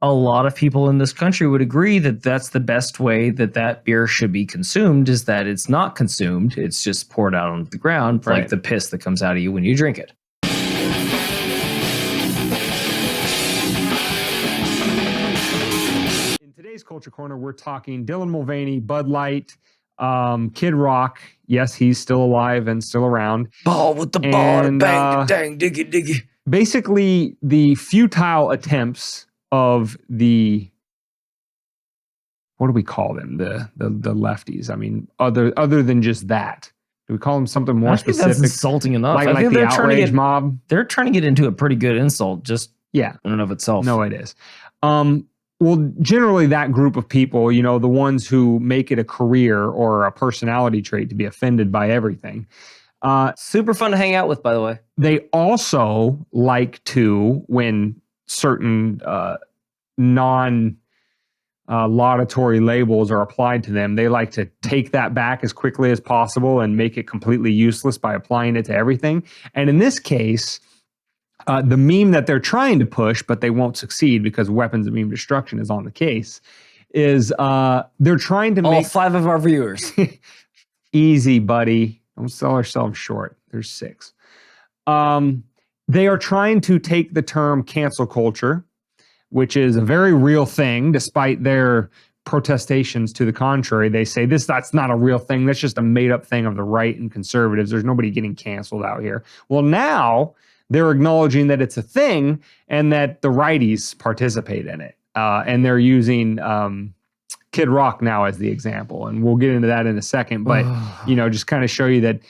a lot of people in this country would agree that that's the best way that beer should be consumed, is that it's not consumed. It's just poured out on the ground, like the piss that comes out of you when you drink it. In today's Culture Corner, we're talking Dylan Mulvaney, Bud Light, Kid Rock. Yes, he's still alive and still around. Ball with the ball, bang, dang, diggy, diggy. Basically, the futile attempts of the, what do we call them? The lefties. I mean, other than just that, do we call them something more specific? That's insulting enough. Like, I think the outrage mob. They're trying to get into a pretty good insult, just in and of itself. No, it is. Well, generally that group of people, you know, the ones who make it a career or a personality trait to be offended by everything. Super fun to hang out with, by the way. They also like to, when certain non-laudatory labels are applied to them, they like to take that back as quickly as possible and make it completely useless by applying it to everything. And in this case, the meme that they're trying to push, but they won't succeed because weapons of meme destruction is on the case, is they're trying to make... All 5 of our viewers. Easy, buddy. Don't sell ourselves short. There's 6. They are trying to take the term cancel culture, which is a very real thing, despite their protestations to the contrary. They say that's not a real thing. That's just a made-up thing of the right and conservatives. There's nobody getting canceled out here. Well, now they're acknowledging that it's a thing and that the righties participate in it. And they're using Kid Rock now as the example. And we'll get into that in a second. But, you know, just kind of show you that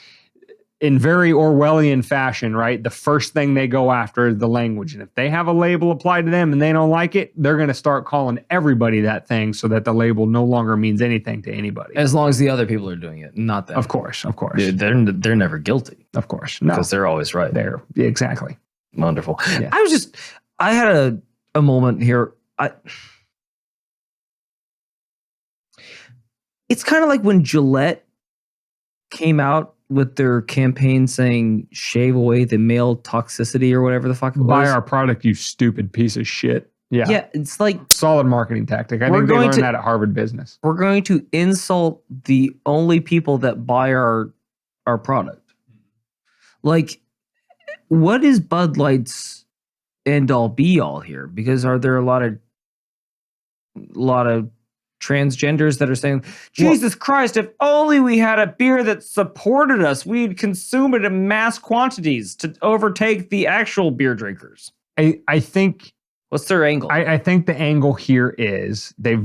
in very Orwellian fashion, right, the first thing they go after is the language. And if they have a label applied to them and they don't like it, they're going to start calling everybody that thing so that the label no longer means anything to anybody. As long as the other people are doing it, not them. Of course, of course. They're never guilty. Of course. No. Because they're always right. Exactly. Wonderful. Yeah. I had a moment here. It's kind of like when Gillette came out with their campaign saying shave away the male toxicity or whatever the fuck it was. Buy our product, you stupid piece of shit. Yeah. Yeah, it's like solid marketing tactic. I think they learned that at Harvard Business. We're going to insult the only people that buy our product. Like, what is Bud Light's end all be all here? Because are there a lot of transgenders that are saying, Jesus Christ, if only we had a beer that supported us, we'd consume it in mass quantities to overtake the actual beer drinkers. I think... What's their angle? I think the angle here is they've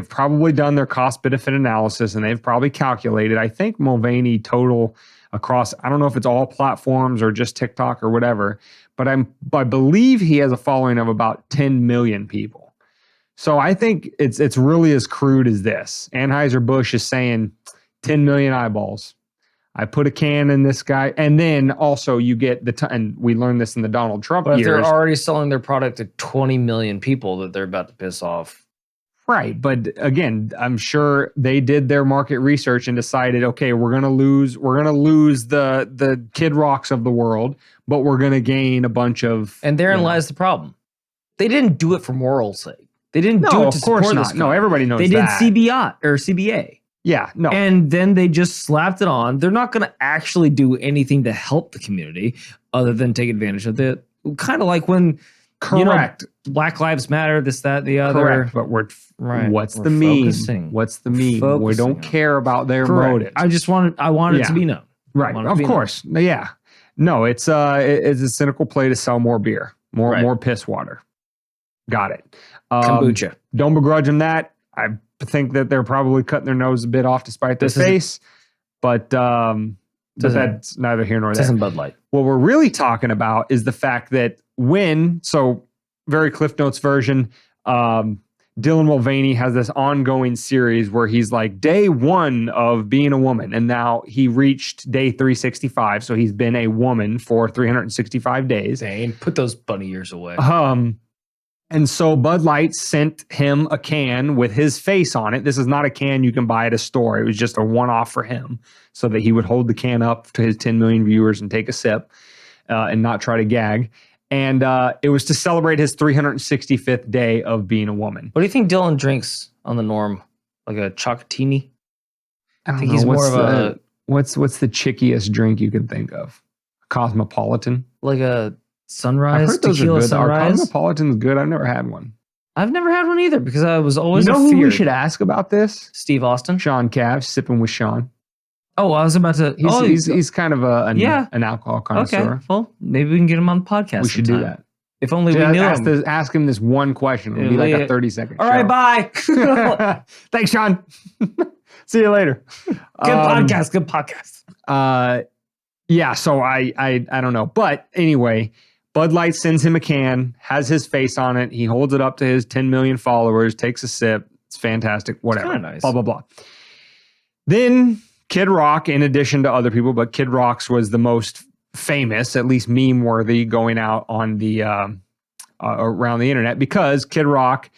probably done their cost-benefit analysis and they've probably calculated. I think Mulvaney total across, I don't know if it's all platforms or just TikTok or whatever, but I believe he has a following of about 10 million people. So I think it's really as crude as this. Anheuser-Busch is saying 10 million eyeballs. I put a can in this guy. And then also you get and we learned this in the Donald Trump years. But they're already selling their product to 20 million people that they're about to piss off. Right. But again, I'm sure they did their market research and decided, okay, we're going to lose the Kid Rocks of the world, but we're going to gain a bunch of... And therein lies the problem. They didn't do it for moral sake. They didn't do it to support this. No, everybody knows that. They did CBI or CBA. Yeah, no. And then they just slapped it on. They're not going to actually do anything to help the community other than take advantage of it. Kind of like when, correct, Black Lives Matter, this, that, the other. Correct, but what's the meme? What's the meme? We don't care about their motives. I wanted it to be known. Right, of course. Yeah. No, it's a cynical play to sell more beer, more piss water. Got it. Kombucha. Don't begrudge them that. I think that they're probably cutting their nose a bit off to spite their face, but that's neither here nor there. Isn't Bud Light. What we're really talking about is the fact that very Cliff Notes version, Dylan Mulvaney has this ongoing series where he's like day 1 of being a woman, and now he reached day 365, so he's been a woman for 365 days. Dane, put those bunny ears away. And so Bud Light sent him a can with his face on it. This is not a can you can buy at a store. It was just a one-off for him so that he would hold the can up to his 10 million viewers and take a sip and not try to gag. And it was to celebrate his 365th day of being a woman. What do you think Dylan drinks on the norm? Like a chocotini? I think he's more of a what's the chickiest drink you can think of? Cosmopolitan. like a sunrise, I've heard those are tequila good. Our sunrise. Cosmopolitan's good. I've never had one. I've never had one either because I was always You know who we afeared. should ask about this? Steve Austin. Sean Cav, sipping with Sean. Oh, I was about to. He's kind of an alcohol connoisseur. Okay. Well, maybe we can get him on the podcast. We should do sometime. that. If only Just we knew him. ask him this one question. It'll be like a 30-second All right, bye. Thanks, Sean. See you later. Good podcast. Good podcast. Yeah, so I don't know. But anyway, Bud Light sends him a can, has his face on it. He holds it up to his 10 million followers, takes a sip. It's fantastic. Whatever. It's nice. Blah, blah, blah. Then Kid Rock, in addition to other people, but Kid Rock's was the most famous, at least meme-worthy, going out on the around the internet because Kid Rock,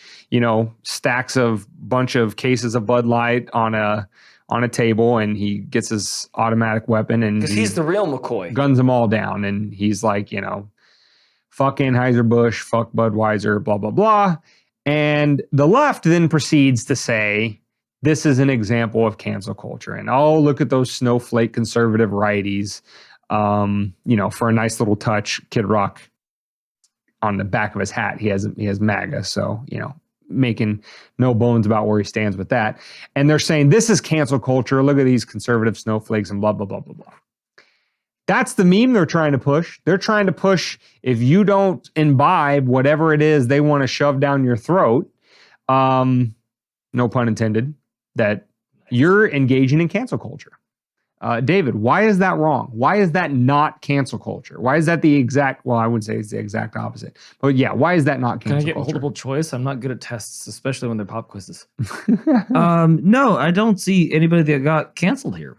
stacks of bunch of cases of Bud Light on a table, and he gets his automatic weapon and Because he's the real McCoy. guns them all down, and he's like, fuck Anheuser-Busch, fuck Budweiser, blah blah blah. And the left then proceeds to say this is an example of cancel culture, and look at those snowflake conservative righties. For a nice little touch, Kid Rock on the back of his hat, he has MAGA, so making no bones about where he stands with that. And they're saying this is cancel culture. Look at these conservative snowflakes and blah blah blah blah blah. That's the meme they're trying to push. They're trying to push if you don't imbibe whatever it is they want to shove down your throat, no pun intended, that you're engaging in cancel culture. David, why is that wrong? Why is that not cancel culture? Why is that I wouldn't say it's the exact opposite. But yeah, why is that not cancel culture? Can I get multiple choice? I'm not good at tests, especially when they're pop quizzes. No, I don't see anybody that got canceled here.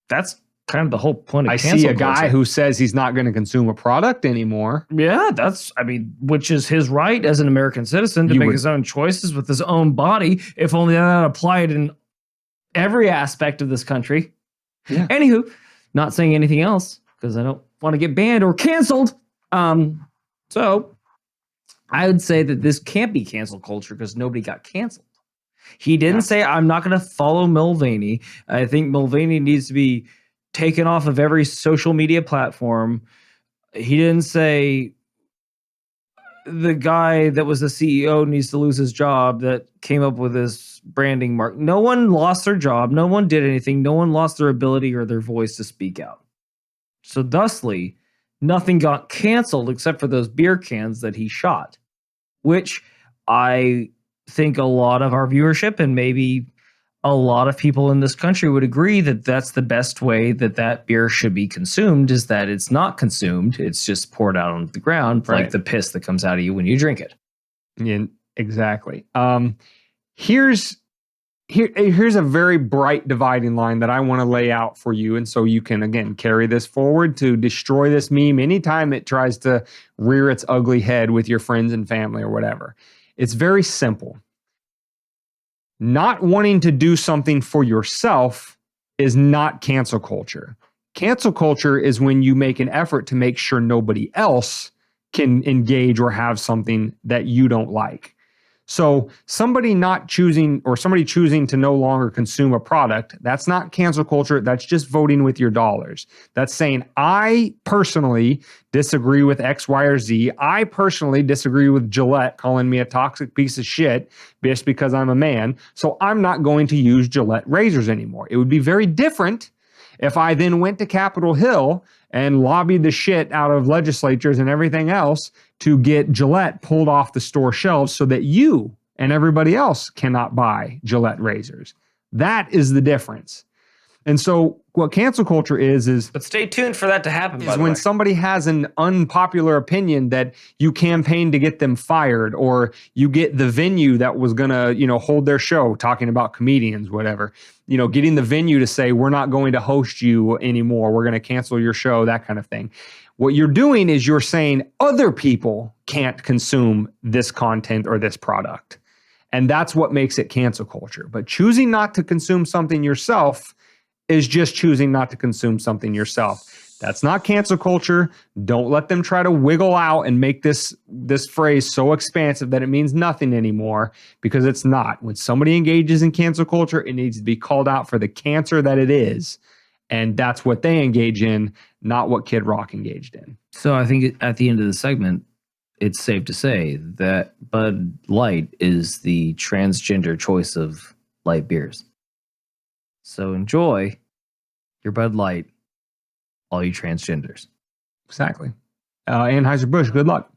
That's kind of the whole point of cancel culture. I see a guy who says he's not going to consume a product anymore. Yeah, which is his right as an American citizen to make his own choices with his own body, if only that applied in every aspect of this country. Yeah. Anywho, not saying anything else because I don't want to get banned or canceled. So I would say that this can't be cancel culture because nobody got canceled. He didn't say, I'm not going to follow Mulvaney. I think Mulvaney needs to be taken off of every social media platform. He didn't say the guy that was the CEO needs to lose his job that came up with this branding mark. No one lost their job. No one did anything. No one lost their ability or their voice to speak out. So thusly, nothing got canceled except for those beer cans that he shot, which I think a lot of our viewership and maybe a lot of people in this country would agree that that's the best way that beer should be consumed, is that it's not consumed. It's just poured out on the ground, like the piss that comes out of you when you drink it. Yeah, exactly. Here's a very bright dividing line that I want to lay out for you. And so you can, again, carry this forward to destroy this meme anytime it tries to rear its ugly head with your friends and family or whatever. It's very simple. Not wanting to do something for yourself is not cancel culture. Cancel culture is when you make an effort to make sure nobody else can engage or have something that you don't like. So somebody choosing to no longer consume a product, that's not cancel culture. That's just voting with your dollars. That's saying, I personally disagree with X, Y, or Z. I personally disagree with Gillette calling me a toxic piece of shit just because I'm a man. So I'm not going to use Gillette razors anymore. It would be very different if I then went to Capitol Hill and lobbied the shit out of legislatures and everything else to get Gillette pulled off the store shelves so that you and everybody else cannot buy Gillette razors. That is the difference. And so what cancel culture is but stay tuned for that to happen, by the way. When somebody has an unpopular opinion that you campaign to get them fired, or you get the venue that was going to, hold their show talking about comedians, whatever, getting the venue to say, we're not going to host you anymore. We're going to cancel your show, that kind of thing. What you're doing is you're saying other people can't consume this content or this product. And that's what makes it cancel culture. But choosing not to consume something yourself is just choosing not to consume something yourself. That's not cancel culture. Don't let them try to wiggle out and make this phrase so expansive that it means nothing anymore, because it's not. When somebody engages in cancel culture, it needs to be called out for the cancer that it is. And that's what they engage in, not what Kid Rock engaged in. So I think at the end of the segment, it's safe to say that Bud Light is the transgender choice of light beers. So enjoy your Bud Light, all you transgenders. Exactly. Anheuser-Busch, good luck.